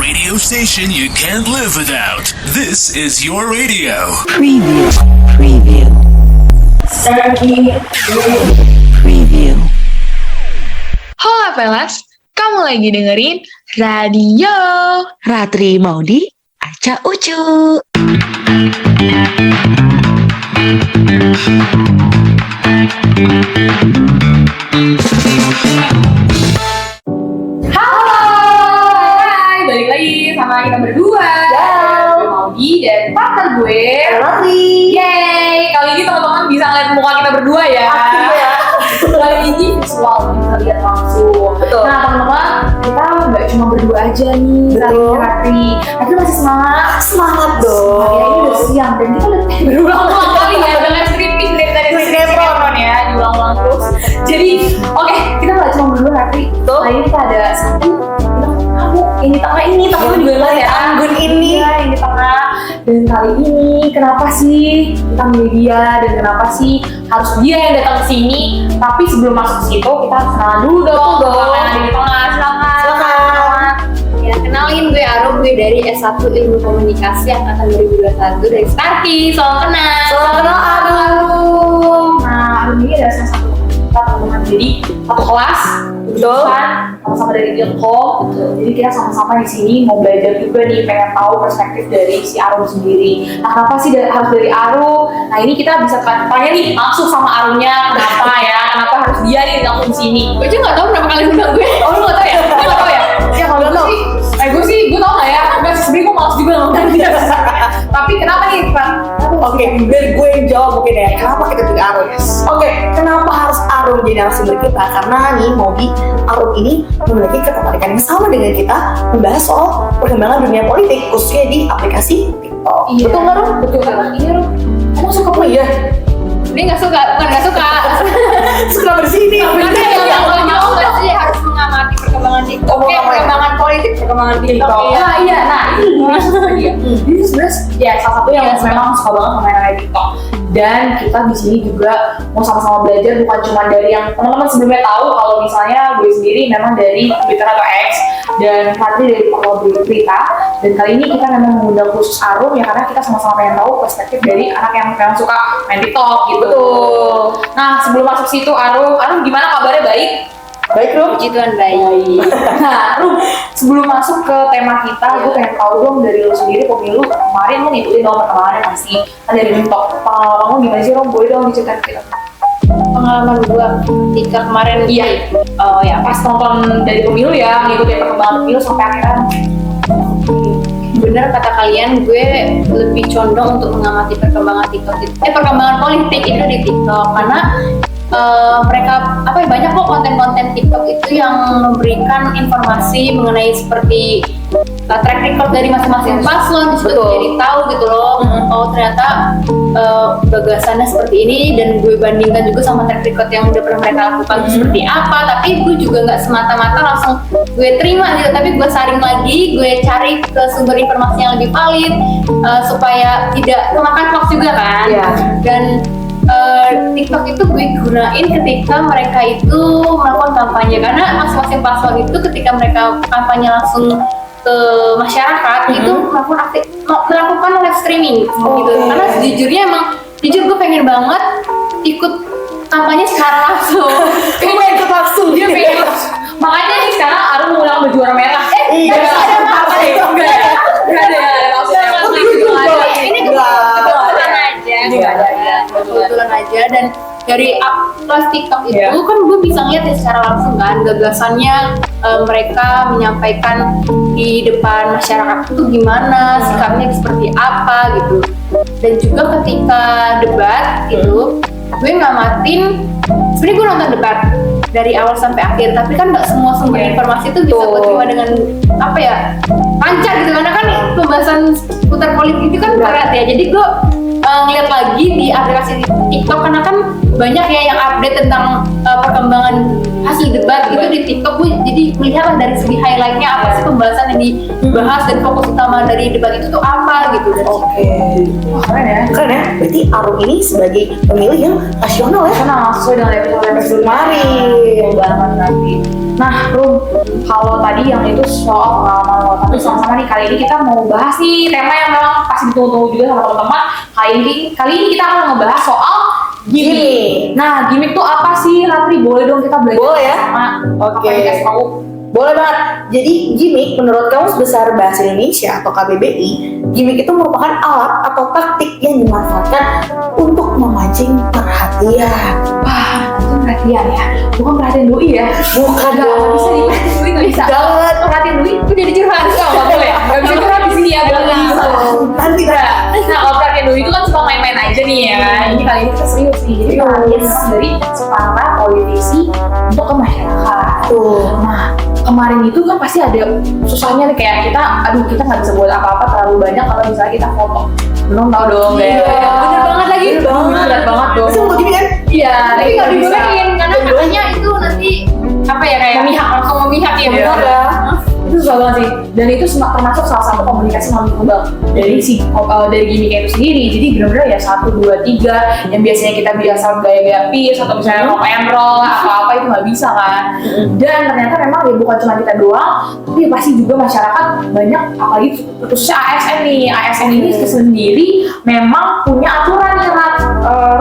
radio station you can't live without. This is your radio. Preview. Preview. Halo Velas, kamu lagi dengerin Radio Ratri Maudi, Aca Ucu. Hai, balik lagi sama kita berdua. Gue Maudi dan partner gue Ratri. Yeay, kali ini teman-teman bisa ngeliat muka kita berdua ya. Akhirnya. Kali ini visual, kita lihat langsung. Betul. Nah teman-teman, kita nggak cuma berdua aja nih. Betul. Ratri masih semangat. Semangat dong. Ya ini udah siang dan kita udah berulang-ulang kali ya dengan stripping dari tadi sinetron ya, diulang-ulang terus. Jadi, oke, kita nggak cuma berdua Ratri. Betul. Kali ini kita ada satu kamu ini tengah juga lah ya. Anggun ini. Iya, ini tengah. Dan kali ini kenapa sih kita milih dia dan kenapa sih harus dia yang datang ke sini? Tapi sebelum masuk ke situ kita harus kenalan dulu dong. Orang yang ada di tengah, silakan. Ya, kenalin gue Arum, gue dari S1 Ilmu Komunikasi angkatan 2021 dari Starkey. Salam kenal. Salam kenal Arum. Nah, Arum ini adalah salah satu kita teman-teman. Jadi satu kelas, Betul. kan sama-sama dari Ilkom. Jadi kita sama-sama di sini mau belajar juga nih, pengen tahu perspektif dari si Arum sendiri. Nah, kenapa sih harus dari Arum? Nah, ini kita bisa tanya nih langsung sama Arumnya, kenapa ya? Kenapa harus dia nih langsung di sini? Gue juga gak tau berapa kali undang gue. Oh, lu nggak tahu ya? Lu nggak tahu ya? Ya kalau gue sih, gue tau nggak ya? Gue sebenarnya gue malas juga ngomong dia. Tapi kenapa nih, Pak? Oke, biar gue yang jawab mungkin ya. Kenapa kita pilih Arum? Oke, kenapa harus Arum jadi narasumber kita? Karena nih Maudi, Arum ini memiliki ketertarikan yang sama dengan kita membahas soal perkembangan dunia politik, khususnya di aplikasi TikTok. Iya. Betul nggak Rum? Betul banget. Iya, Rum. Kamu suka apa ya? Dia gak suka, bukan gak suka. Suka bersini. Karena yang gue mau gak sih harus mengamati perkembangan TikTok. Oh, Kayak mengamati. perkembangan politik, perkembangan TikTok. Nah, iya. Nah, ini gimana dia? Ini sebenarnya ya salah satu yang memang suka banget mainan TikTok. Dan kita di sini juga mau sama-sama belajar, bukan cuma dari yang teman-teman sebelumnya tahu kalau misalnya gue sendiri memang dari Twitter atau X dan Fatri dari Portal Berita. Dan kali ini kita memang mengundang khusus Arum ya karena kita sama-sama pengen tahu perspektif dari anak yang memang suka main TikTok gitu. Nah, sebelum masuk situ Arum gimana kabarnya? Baik? Baik Rum. Puji Tuhan baik. Nah, Rum, sebelum masuk ke tema kita, gue pengen tahu dong dari lo sendiri pemilu kemarin lo ngikutin dong perkembangannya pasti. Kan dari TikTok, pengalaman lo gimana sih Rom? Boleh dong diceritain ke kita. Pengalaman gue ketika kemarin. Iya. Oh ya, Pas nonton dari pemilu ya, ngikutin perkembangan pemilu sampai akhirnya. bener kata kalian, gue lebih condong untuk mengamati perkembangan TikTok itu. Perkembangan politik itu di TikTok karena mereka banyak kok konten-konten TikTok itu yang memberikan informasi mengenai seperti track record dari masing-masing paslon, bisa Betul. jadi tahu gitu loh. Oh ternyata gagasannya seperti ini, dan gue bandingkan juga sama track record yang udah pernah mereka lakukan seperti apa. Tapi gue juga nggak semata-mata langsung gue terima gitu, tapi gue saring lagi, gue cari ke sumber informasi yang lebih valid supaya tidak memakan hoax juga kan. Iya. Dan TikTok itu gue gunain ketika mereka itu melakukan kampanye, karena masing-masing paslon itu ketika mereka kampanye langsung ke masyarakat itu melakukan live streaming gitu. Karena sejujurnya jujur gue pengen banget ikut kampanye secara langsung. Kamu ikut langsung. Dia pengen makanya nih sekarang Arum mau ulang baju warna merah. Iya. Nggak ada apa-apa ya? Nggak ada. Ini kebetulan aja. Ini nggak ada ya. Kebetulan aja. Dan dari kelas TikTok itu Iya. kan gue bisa lihat ya secara langsung kan gagasannya mereka menyampaikan di depan masyarakat itu gimana, sikapnya seperti apa gitu. Dan juga ketika debat itu gue ngamatin, sebenarnya gue nonton debat dari awal sampai akhir, tapi kan nggak semua sumber informasi itu bisa gue terima dengan lancar gitu, karena kan pembahasan putar politik itu kan berat ya. Jadi gue ngeliat lagi di aplikasi TikTok karena kan banyak ya yang update tentang perkembangan hasil debat gitu di TikTok. Gue jadi melihatlah dari segi highlightnya apa sih pembahasan yang dibahas dan fokus utama dari debat itu tuh apa gitu. Oke. Wah, keren ya. Keren ya. Berarti Arum ini sebagai pemilih yang nasional ya. Karena sesuai dengan episode Kemarin. banget nanti. Nah, Rum, kalau tadi yang itu soal pengalaman lo, tapi sama-sama nih, kali ini kita mau bahas nih tema yang memang pasti ditunggu-tunggu juga sama teman-teman. Kali ini kita akan ngebahas soal gimmick. Nah, gimmick tuh apa sih, Ratri? Boleh dong kita belajar Boleh ya? sama Oke. apa yang dikasih tahu. Boleh banget. Jadi gimmick menurut Kamus Besar Bahasa Indonesia atau KBBI, gimmick itu merupakan alat atau taktik yang dimanfaatkan untuk memancing perhatian. Wah, itu perhatian ya. Bukan perhatian doi ya. Bukan Nggak dong. bisa diperhatiin doi, nggak bisa. Jangan. Perhatian doi itu jadi curhat. Nggak boleh ya? Nggak bisa curhat di sini ya. Nanti dah. Nah, kalau perhatian doi itu kan suka main-main aja nih ya. Ini kali ini kita serius nih. Jadi perhatian memang dari para politisi untuk ke masyarakat. Tuh. Nah, kemarin itu kan pasti ada susahnya nih, kayak kita nggak bisa buat apa-apa terlalu banyak kalau misalnya kita foto. Belum tahu dong, Iya. bener banget lagi. Bener banget. Bener banget dong. Bisa untuk gini kan? Iya, Tapi nggak bisa. dibolehin karena katanya itu nanti apa ya kayak Memihak. langsung memihak ya. Iya. benar. Ya. Itu susah banget sih, dan itu termasuk salah satu komunikasi non verbal dari dari gimmicknya itu sendiri. Jadi benar-benar ya 1, 2, 3 yang biasanya kita biasa gaya-gaya peace atau misalnya rock and roll apa-apa itu nggak bisa kan. Dan ternyata memang ya bukan cuma kita doang, tapi ya pasti juga masyarakat banyak, apalagi khususnya ASN nih. ASN ini sendiri memang punya aturan nih,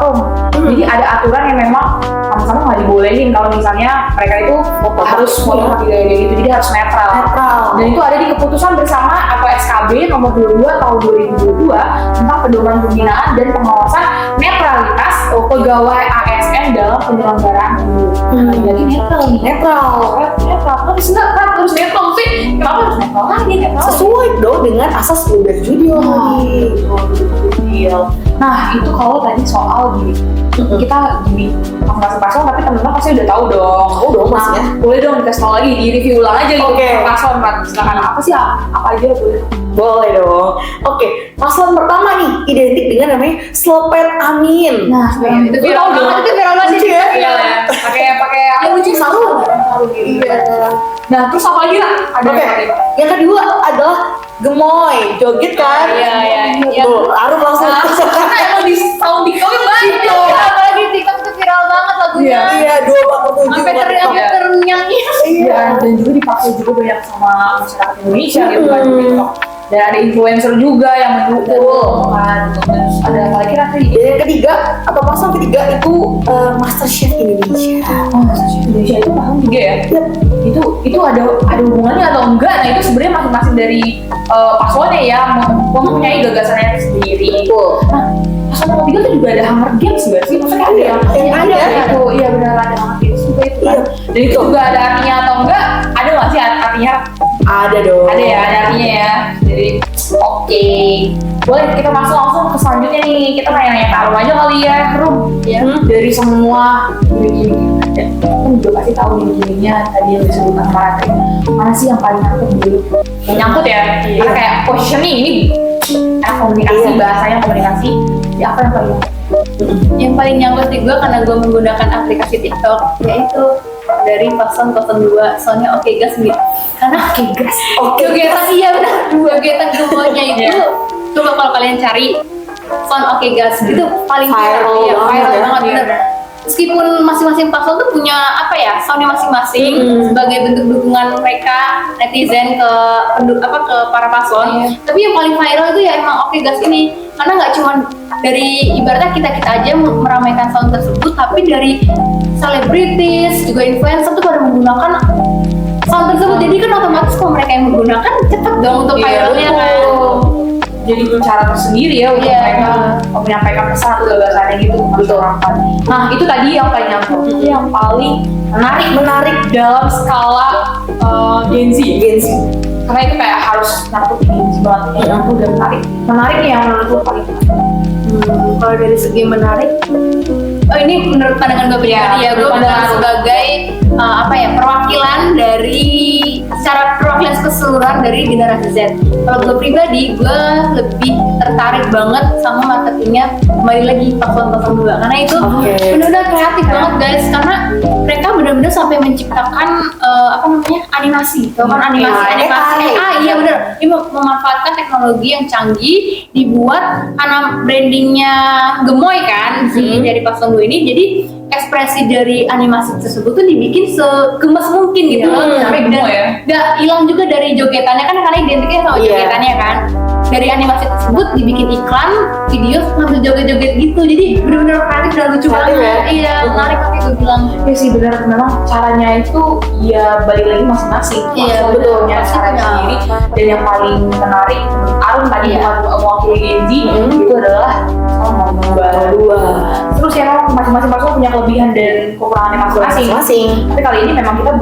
Rom. Jadi ada aturan yang memang sama-sama nggak dibolehin kalau misalnya mereka itu harus foto pakai gaya gitu, jadi harus netral. Dan itu ada di keputusan bersama atau SKB nomor 22 tahun 2022 tentang pedoman pembinaan dan pengawasan netralitas pegawai ASN dalam penyelenggaraan pemilu. Jadi netral nih. Netral harus netral sih. Kenapa harus netral lagi? Netral Sesuai dong dengan asas bebas judul. Nah, itu kalau tadi soal gini, kita gini masing-masing paslon, tapi teman-teman pasti udah tahu dong. Tahu dong maksudnya. Nah, boleh dong dikasih tahu lagi, di review ulang aja gitu. Oke. Per paslon, silakan. Apa sih, apa aja boleh. Boleh dong. Oke, paslon pertama nih identik dengan namanya Slopet Amin. Nah, Itu viral banget, itu viral banget Lucu sih. ya? Iya, pakai Yang lucu sarung. Iya. Nah, terus apa lagi lah? Ada Oke, apa lagi? yang kedua adalah gemoy, joget kan? Iya. Tuh, Arum langsung. Karena emang di tahun TikTok banyak. Iya, apalagi TikTok itu viral banget lagunya. Iya, 247. Sampai ternyanyi. Iya, dan juga dipakai juga banyak sama masyarakat Indonesia gitu kan di TikTok. Dan ada influencer juga yang mendukung kan. Terus ada apa lagi Ratri? Dan yang ketiga atau paslon ketiga itu MasterChef Indonesia. Oh, Indonesia itu tahun 3 ya? Itu ada hubungannya atau enggak? Nah, itu sebenarnya masing-masing dari paslonnya ya mempunyai gagasannya sendiri. Betul. Nah, paslon nomor 3 itu juga ada Hunger Games juga sih? Maksudnya ada yang ada ya? itu, iya benar ada Hunger Games juga itu kan. Dan itu juga ada artinya atau enggak? Ada nggak sih artinya? Ada dong. Ada ya, ada artinya ya. Jadi oke. Boleh kita masuk langsung ke selanjutnya nih. Kita nanya-nanya ke Arum aja kali ya, Rum. Ya. Dari semua gimmick ada, kan juga pasti tahu gimmicknya tadi yang disebutkan sama Ratri. Mana sih yang paling nyangkut dulu? Yang nyangkut ya? Karena kayak positioning ini enak komunikasi, bahasanya komunikasi. Ya apa yang paling nyangkut? Yang paling nyangkut di gue karena gue menggunakan aplikasi TikTok, yaitu dari paslon 02, soalnya oke gas gitu. Karena oke gas, jogetan iya benar, jogetan gemoynya itu. Coba kalau kalian cari sound oke gas itu paling Viral ya, banget viral ya. banget bener. Meskipun masing-masing paslon tuh punya apa ya, soundnya masing-masing sebagai bentuk dukungan mereka netizen ke ke para paslon. Tapi yang paling viral itu ya emang oke gas ini, karena nggak cuma dari ibaratnya kita aja meramaikan sound tersebut, tapi dari selebritis juga influencer tuh pada menggunakan sound tersebut. Jadi kan otomatis kalau mereka yang menggunakan cepet dong untuk viralnya kan. Jadi cara tersendiri ya untuk Iya. mereka menyampaikan pesan atau gagasannya gitu ke masyarakat. Nah, itu tadi yang paling nyangkut. Itu yang paling menarik dalam skala Gen Z. Karena itu kayak harus nyangkut di Gen Z banget. Nyangkut dan menarik nih yang menurut gue paling Kalau dari segi menarik, ini menurut pandangan gue pribadi ya, gue bukan sebagai perwakilan dari secara perwakilan keseluruhan dari generasi Z. Kalau gue pribadi, gue lebih tertarik banget sama marketingnya kembali lagi paslon 02, karena itu benar-benar kreatif banget guys, karena mereka benar-benar sampai menciptakan animasi, animasi AI, iya benar. Ini memanfaatkan teknologi yang canggih, dibuat karena brandingnya gemoy kan si dari paslon 2 ini, jadi ekspresi dari animasi tersebut tuh dibikin segemas mungkin gitu loh. sampai gemuk ya. Gak hilang juga dari jogetannya kan, karena identiknya sama jogetannya kan. Dari animasi tersebut dibikin iklan, video sambil joget-joget gitu. Jadi benar-benar kreatif dan lucu banget. Iya, menarik kayak gue bilang. Ya sih benar, memang caranya itu ya balik lagi masing-masing. Iya, betul. betul. Caranya sendiri. Dan yang paling menarik Arun tadi mewakili Gen Z itu adalah mau dua. Terus ya memang masing-masing person punya kelebihan dan kekurangannya masing-masing. Tapi kali ini memang kita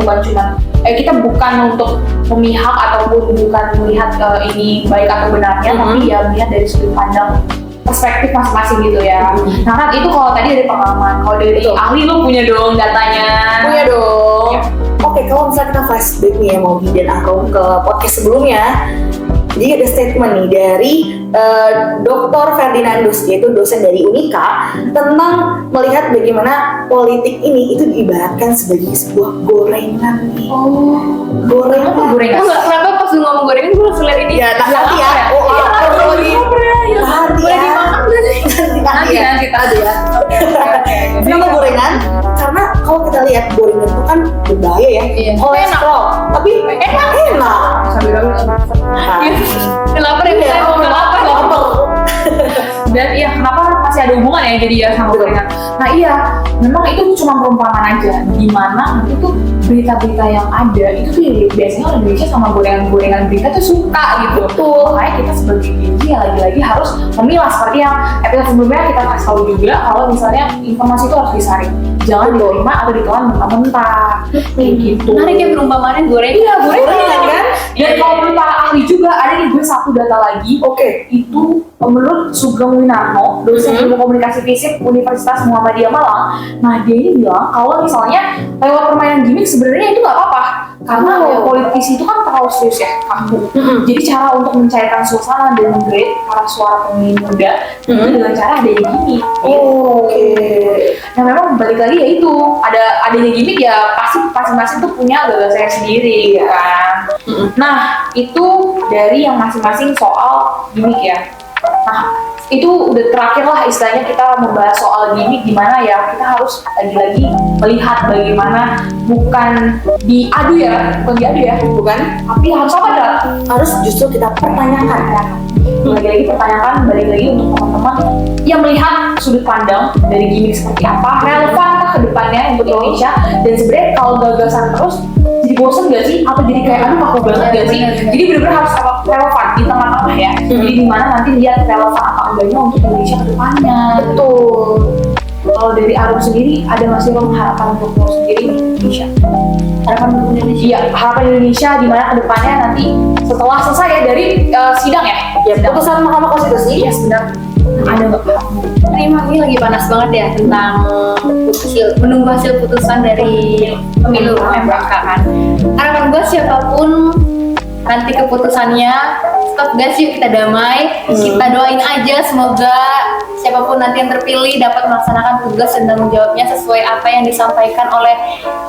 bukan untuk memihak ataupun bukan melihat ini baik atau benarnya, tapi ya melihat dari sudut pandang perspektif masing-masing gitu ya. Nah kan itu kalau tadi dari pengalaman, kalau dari ahli lu punya dong datanya. Punya dong. Oke, kalau misalnya kita flashback nih ya Maudy dan Arum ke podcast sebelumnya, jadi ada statement nih dari Dr. Ferdinandus, yaitu dosen dari Unika, tentang melihat bagaimana politik ini itu diibaratkan sebagai sebuah gorengan nih. Gorengan. Kenapa pas lu ngomong gorengan gue langsung liat ini? Ya, nanti ya. Nanti ya. Kenapa gorengan? Karena kalau kita lihat gorengan itu kan berbahaya ya. Kolesterol. Tapi enak. Kenapa deh? Dan iya, kenapa masih ada hubungan ya jadi ya sama gorengan. Nah iya, memang itu cuma perumpamaan aja. Dimana nanti tuh berita-berita yang ada itu tuh biasanya orang Indonesia sama gorengan-gorengan berita tuh suka gitu. Betul. Makanya kita sebagai Gen Z ya lagi-lagi harus memilah, seperti yang episode sebelumnya kita kasih tahu juga kalau misalnya informasi itu harus disaring. Jangan diterima atau ditelan mentah-mentah. Kayak gitu. Menarik ya perumpamaannya gorengan. Iya, gorengan kan. Dan kalau menurut para ahli juga ada nih gue satu data lagi. Oke. Itu menurut Sugeng Winarno, dosen ilmu komunikasi fisik Universitas Muhammadiyah Malang. Nah dia ini bilang kalau misalnya lewat permainan gimmick sebenarnya itu nggak apa-apa, karena politisi itu kan terlalu serius ya, kaku. Jadi cara untuk mencairkan suasana dan menggait para suara pemilih muda itu dengan cara adanya gimmick. Oke. Nah memang balik lagi ya itu adanya gimmick ya pasti masing-masing tuh punya gagasannya sendiri kan. Nah itu dari yang masing-masing soal gimmick ya. Nah itu udah terakhir lah istilahnya kita membahas soal gimmick, gimana ya kita harus lagi-lagi melihat bagaimana bukan diadu ya, tapi harus apa dah? Harus justru kita pertanyakan. Lagi-lagi pertanyakan, balik lagi untuk teman-teman yang melihat sudut pandang dari gimmick seperti apa, relevan ke depannya untuk Indonesia, dan sebenarnya kalau gagasan terus jadi bosen gak sih? Atau jadi kayak aduh aku banget gak sih? Jadi benar-benar harus relevan di tengah-tengah ya. Jadi dimana nanti lihat relevan apa enggaknya untuk Indonesia ke depannya. Betul. Kalau dari Arum sendiri ada nggak sih harapan untuk lo sendiri di Indonesia? Harapan untuk Indonesia? Iya, harapan Indonesia di mana ke depannya nanti setelah selesai ya dari sidang ya? Ya, putusan Mahkamah Konstitusi. Iya sebenarnya. Ada nggak? Emang ini lagi panas banget ya tentang menunggu hasil putusan dari pemilu MK kan. Harapan gue siapapun nanti keputusannya, stop guys, yuk kita damai, kita doain aja semoga siapapun nanti yang terpilih dapat melaksanakan tugas dan tanggung jawabnya sesuai apa yang disampaikan oleh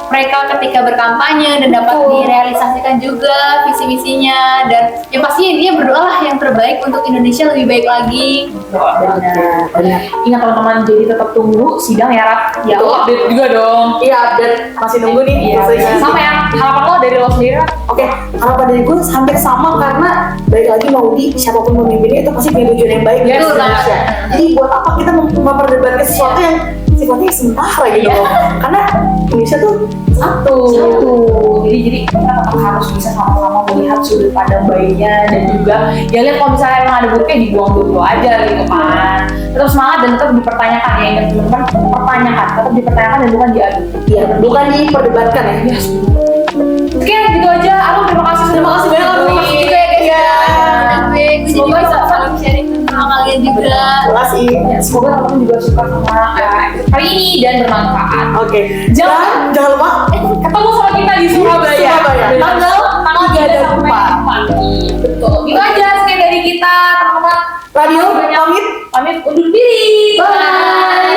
mereka ketika berkampanye dan dapat direalisasikan juga visi misinya, dan yang pastinya dia berdoalah yang terbaik untuk Indonesia lebih baik lagi. Benar. Ingat teman-teman, jadi tetap tunggu sidang ya Rap. Ya update juga dong. Iya, update, masih nunggu nih. Iya. Sama ya, harapan lo dari lo sendiri Rap? Oke, harapan dari gue hampir sama karena balik lagi Maudy, siapapun pemimpinnya itu pasti punya tujuan yang baik Yes, untuk Indonesia. Jadi buat apa kita memperdebatkan sesuatu yang sifatnya sementara gitu loh? Karena Indonesia tuh satu. Jadi kita tetap harus bisa sama-sama melihat sudut pandang baiknya, dan juga ya lihat kalau misalnya emang ada buruknya dibuang dulu aja gitu kan. Tetap semangat dan tetap dipertanyakan ya, ingat teman-teman, tetap dipertanyakan dan bukan diadu. Iya, bukan diperdebatkan ya. Yes. Oke, gitu aja. Arum, terima kasih banyak Arum. Terima kasih juga ya guys. Semoga bisa saling sharing sama kalian juga. Terima kasih. Ya, semoga teman-teman juga suka sama episode kali ini dan bermanfaat. Oke. Jangan lupa ketemu sama kita di Surabaya. Tanggal 3 dan 4. Betul. Itu aja sekian dari kita, teman-teman. Radio pamit undur diri. Bye.